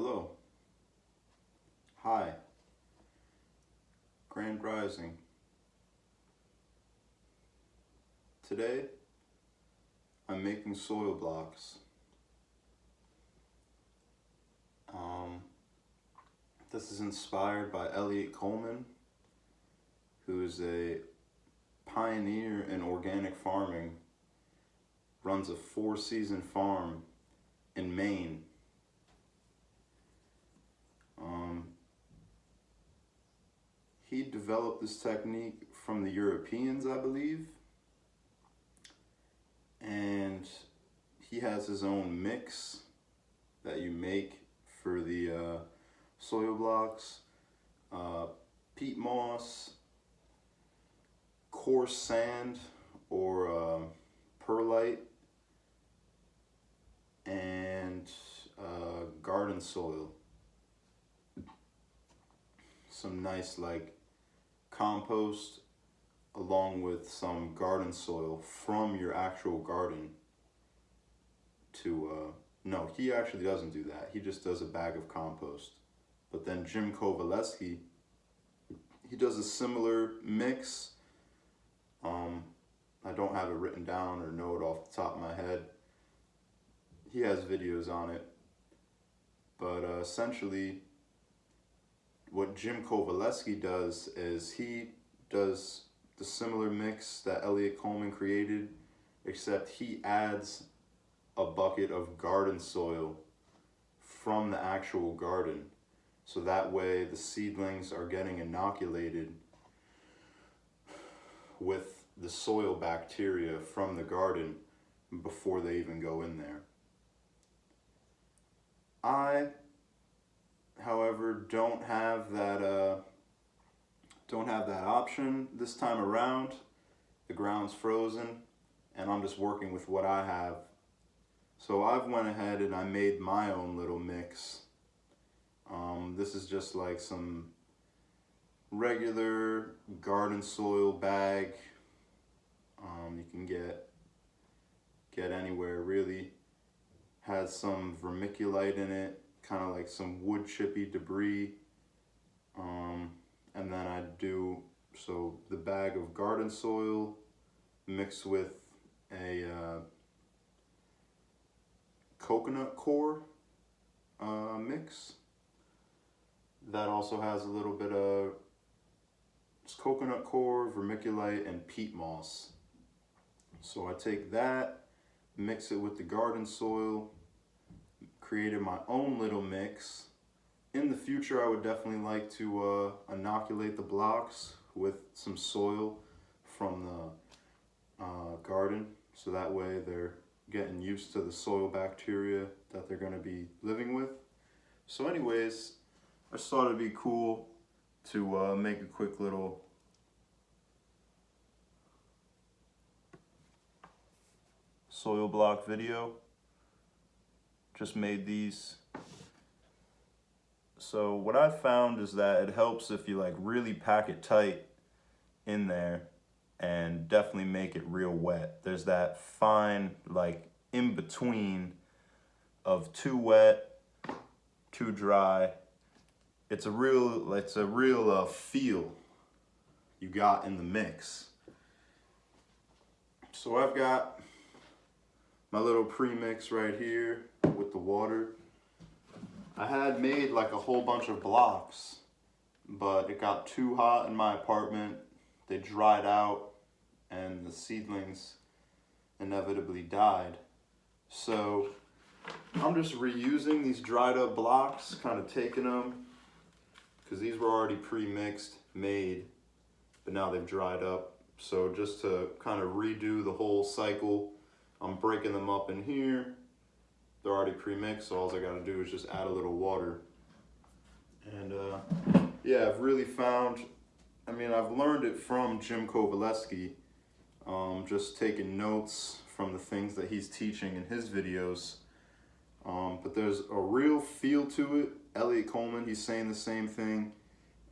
Hello. Hi. Grand Rising. Today, I'm making soil blocks. This is inspired by Elliot Coleman, who is a pioneer in organic farming, runs a 4-season farm in Maine. He developed this technique from the Europeans, I believe, and he has his own mix that you make for the soil blocks, peat moss, coarse sand or perlite, and garden soil. Some nice compost along with some garden soil from your actual garden no, he actually doesn't do that. He just does a bag of compost. But then Jim Kovaleski, he does a similar mix. I don't have it written down or know it off the top of my head. He has videos on it. But essentially, what Jim Kovaleski does is he does the similar mix that Elliot Coleman created, except he adds a bucket of garden soil from the actual garden. So that way the seedlings are getting inoculated with the soil bacteria from the garden before they even go in there. I, however, don't have that option this time around. The ground's frozen and I'm just working with what I have. So I've went ahead and I made my own little mix. This is just like some regular garden soil bag. You can get anywhere really. Has some vermiculite in it, kind of like some wood chippy debris. And then I do the bag of garden soil mixed with a coconut core mix. That also has a little bit of coconut core, vermiculite, and peat moss. So I take that, mix it with the garden soil, created my own little mix. In the future, I would definitely like to inoculate the blocks with some soil from the garden, so that way they're getting used to the soil bacteria that they're going to be living with. So anyways, I just thought it'd be cool to make a quick little soil block video. Just made these. So what I found is that it helps if you really pack it tight in there and definitely make it real wet. There's that fine in between of too wet, too dry. It's a real feel you got in the mix. So I've got my little pre-mix right here with the water. I had made a whole bunch of blocks, but it got too hot in my apartment. They dried out and the seedlings inevitably died. So I'm just reusing these dried up blocks, kind of taking them, because these were already pre-mixed, made, but now they've dried up. So just to kind of redo the whole cycle, I'm breaking them up in here. They're already pre-mixed, so all I gotta do is just add a little water. And yeah, I've really found, I've learned it from Jim Kovaleski, just taking notes from the things that he's teaching in his videos. But there's a real feel to it. Elliot Coleman, he's saying the same thing.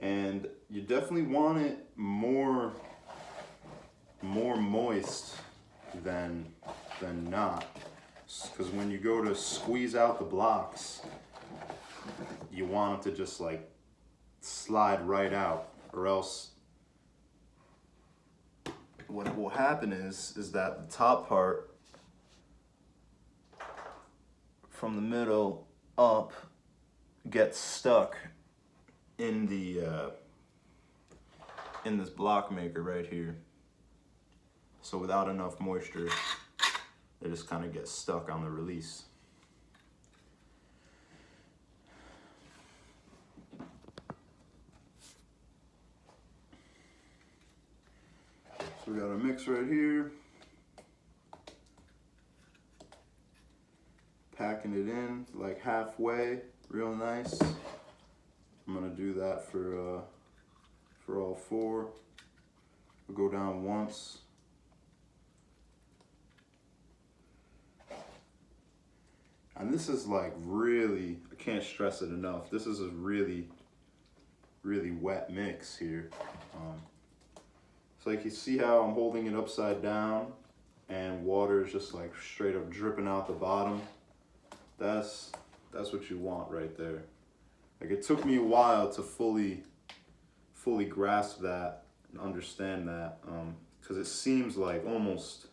And you definitely want it more moist than not. Because when you go to squeeze out the blocks, you want it to just like slide right out, or else what will happen is that the top part from the middle up gets stuck in the in this block maker right here. So without enough moisture, they just kind of get stuck on the release. So we got our mix right here. Packing it in like halfway, real nice. I'm gonna do that for all four. We'll go down once. And this is like really, I can't stress it enough, this is a really, really wet mix here. So like you see how I'm holding it upside down and water is just like straight up dripping out the bottom? That's what you want right there. Like it took me a while to fully grasp that and understand that, because it seems almost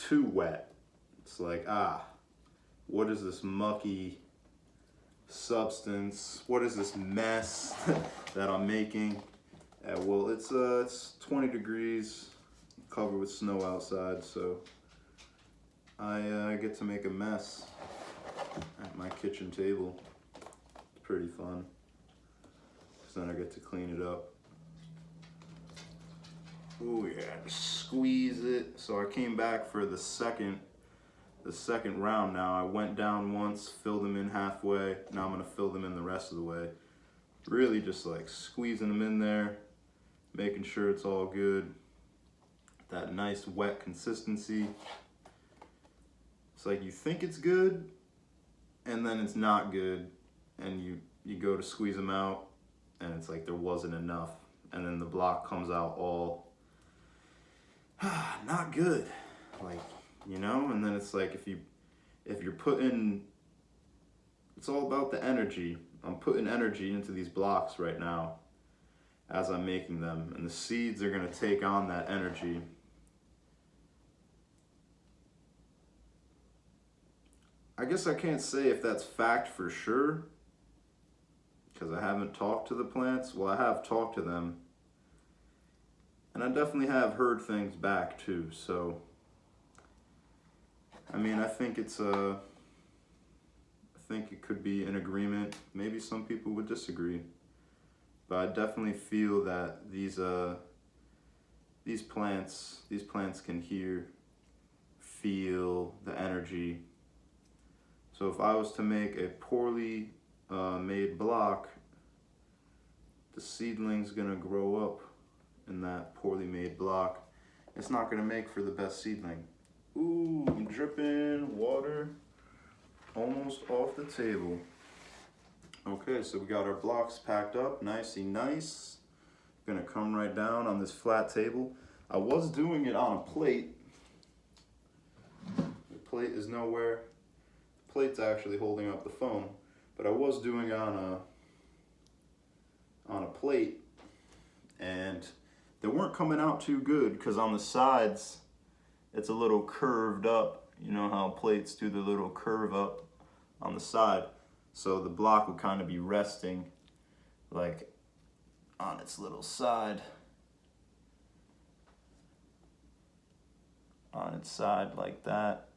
too wet. It's like, what is this mucky substance? What is this mess that I'm making? Well, it's 20 degrees, covered with snow outside, so I get to make a mess at my kitchen table. It's pretty fun, because then I get to clean it up. Oh yeah, just squeeze it. So I came back for the second round now. I went down once, filled them in halfway. Now I'm gonna fill them in the rest of the way. Really just like squeezing them in there, making sure it's all good. That nice wet consistency. It's like you think it's good, and then it's not good, and you go to squeeze them out, and it's like there wasn't enough, and then the block comes out all not good, like, you know. And then it's like if you're putting, it's all about the energy. I'm putting energy into these blocks right now as I'm making them, and the seeds are gonna take on that energy. I guess I can't say if that's fact for sure, because I haven't talked to the plants. Well, I have talked to them, and I definitely have heard things back too. So, I mean, I think it could be an agreement. Maybe some people would disagree, but I definitely feel that these plants can feel the energy. So if I was to make a poorly made block, the seedling's gonna grow up in that poorly made block. It's not gonna make for the best seedling. Ooh, I'm dripping water almost off the table. Okay, so we got our blocks packed up, nicey nice. Gonna come right down on this flat table. I was doing it on a plate. The plate is nowhere. The plate's actually holding up the phone, but I was doing it on a plate, and they weren't coming out too good because on the sides it's a little curved up. You know how plates do the little curve up on the side, so the block would kind of be resting like on its little side, on its side like that,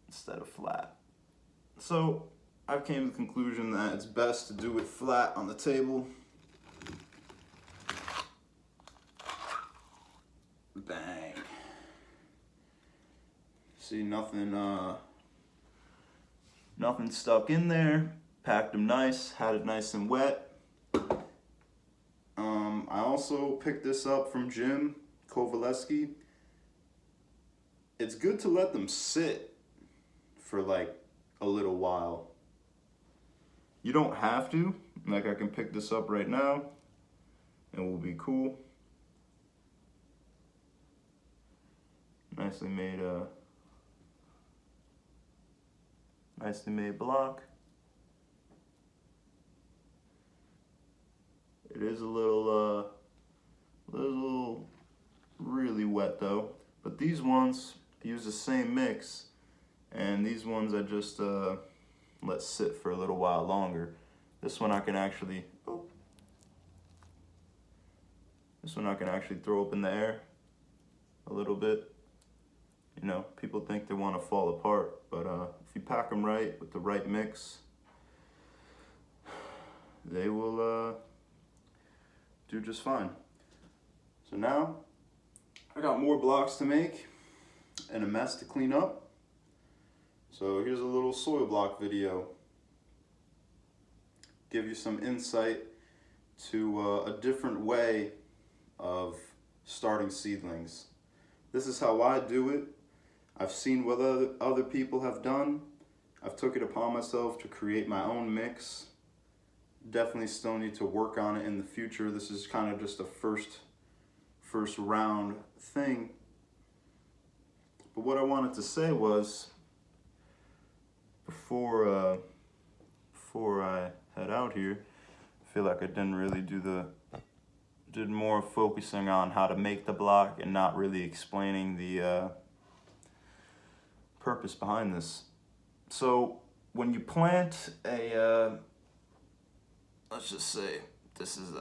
instead of flat. So I've came to the conclusion that it's best to do it flat on the table. Bang. See, nothing stuck in there. Packed them nice, had it nice and wet. I also picked this up from Jim Kovaleski. It's good to let them sit for like a little while. You don't have to. Like, I can pick this up right now and we'll be cool. Nicely made Nicely made block. It is a little really wet though. But these ones use the same mix, and these ones I just let sit for a little while longer. This one I can actually, throw up in the air a little bit. You know, people think they want to fall apart, but if you pack them right with the right mix, they will do just fine. So now I got more blocks to make and a mess to clean up. So here's a little soil block video. Give you some insight to a different way of starting seedlings. This is how I do it. I've seen what other people have done. I've took it upon myself to create my own mix. Definitely still need to work on it in the future. This is kind of just a first round thing. But what I wanted to say was, before I head out here, I feel like I didn't really did more focusing on how to make the block and not really explaining the purpose behind this. So when you plant a, let's just say this is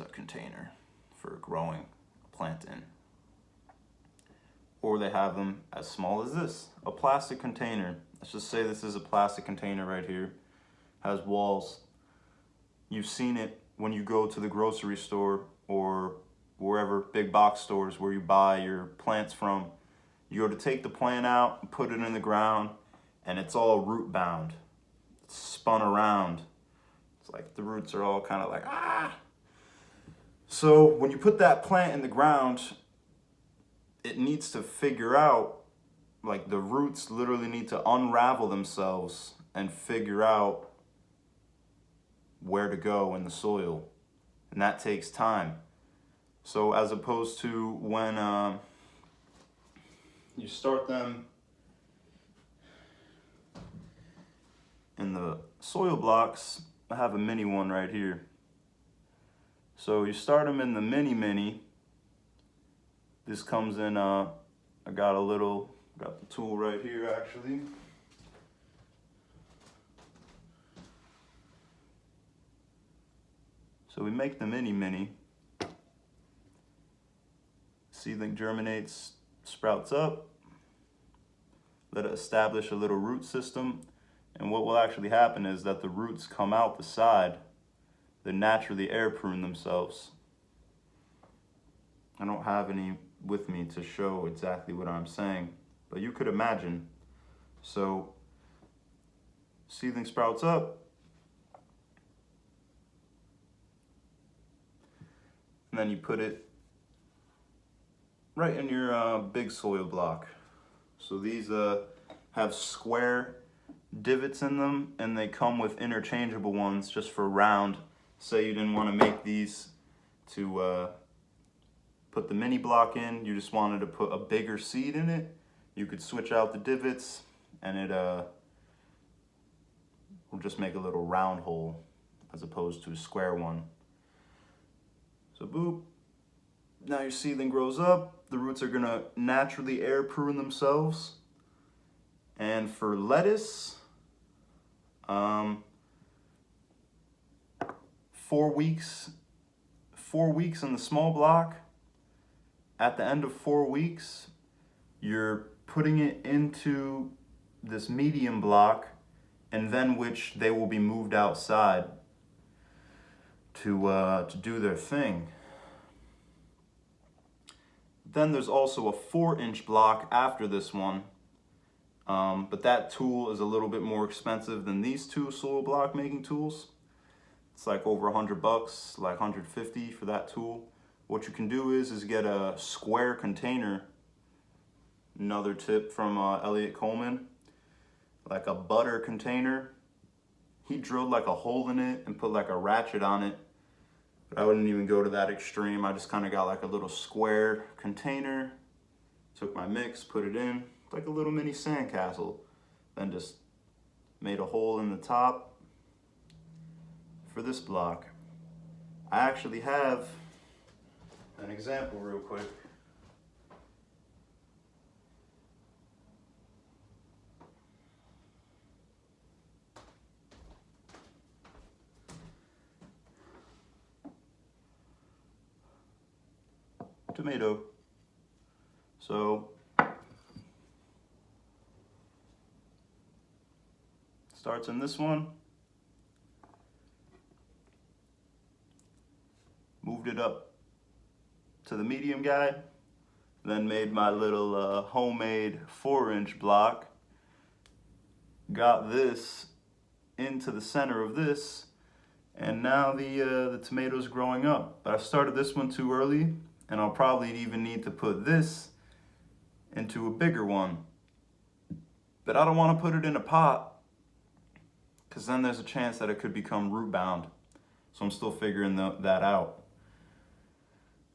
a container for growing a plant in, or they have them as small as this, a plastic container. Let's just say this is a plastic container right here, has walls. You've seen it when you go to the grocery store or wherever, big box stores where you buy your plants from. You go to take the plant out and put it in the ground, and it's all root bound. It's spun around. It's like the roots are all kind of like, ah. So when you put that plant in the ground, it needs to figure out, like the roots literally need to unravel themselves and figure out where to go in the soil. And that takes time. So as opposed to when you start them in the soil blocks, I have a mini one right here. So you start them in the mini. This comes in, I got the tool right here actually. So we make the mini. Seedling germinates, sprouts up, let it establish a little root system. And what will actually happen is that the roots come out the side. They naturally air prune themselves. I don't have any with me to show exactly what I'm saying, but you could imagine. So seedling sprouts up, and then you put it right in your big soil block. So these have square divots in them, and they come with interchangeable ones just for round. Say you didn't want to make these to put the mini block in, you just wanted to put a bigger seed in it, you could switch out the divots, and it will just make a little round hole as opposed to a square one. So boop, now your seedling grows up, the roots are gonna naturally air prune themselves. And for lettuce, 4 weeks in the small block. At the end of 4 weeks, you're putting it into this medium block, and then which they will be moved outside to do their thing. Then there's also a 4-inch block after this one, but that tool is a little bit more expensive than these two soil block making tools. It's like over $100, like $150 for that tool. What you can do is get a square container. Another tip from Elliot Coleman, like a butter container. He drilled like a hole in it and put like a ratchet on it. But I wouldn't even go to that extreme. I just kind of got like a little square container, took my mix, put it in, like a little mini sandcastle, then just made a hole in the top for this block. I actually have an example real quick. Tomato. So starts in this one, moved it up to the medium guy, then made my little homemade 4-inch block, got this into the center of this, and now the tomato's growing up. But I started this one too early, and I'll probably even need to put this into a bigger one. But I don't want to put it in a pot, because then there's a chance that it could become root bound. So I'm still figuring that out.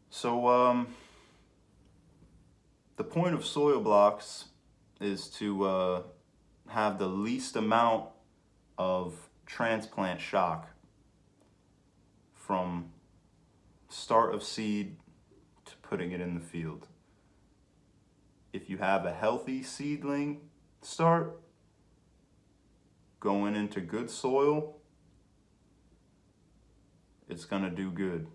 So the point of soil blocks is to have the least amount of transplant shock from start of seed to putting it in the field. If you have a healthy seedling start, going into good soil, it's gonna do good.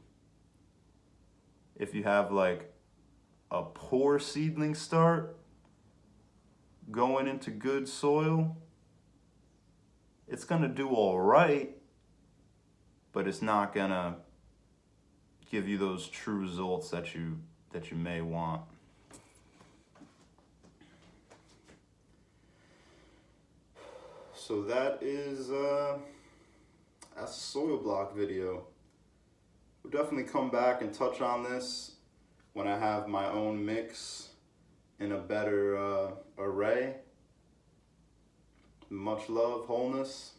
If you have like a poor seedling start, going into good soil, it's gonna do all right, but it's not gonna give you those true results that you may want. So that is that's a soil block video. We'll definitely come back and touch on this when I have my own mix in a better array. Much love, wholeness.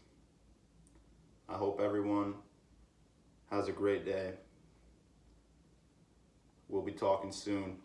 I hope everyone has a great day. We'll be talking soon.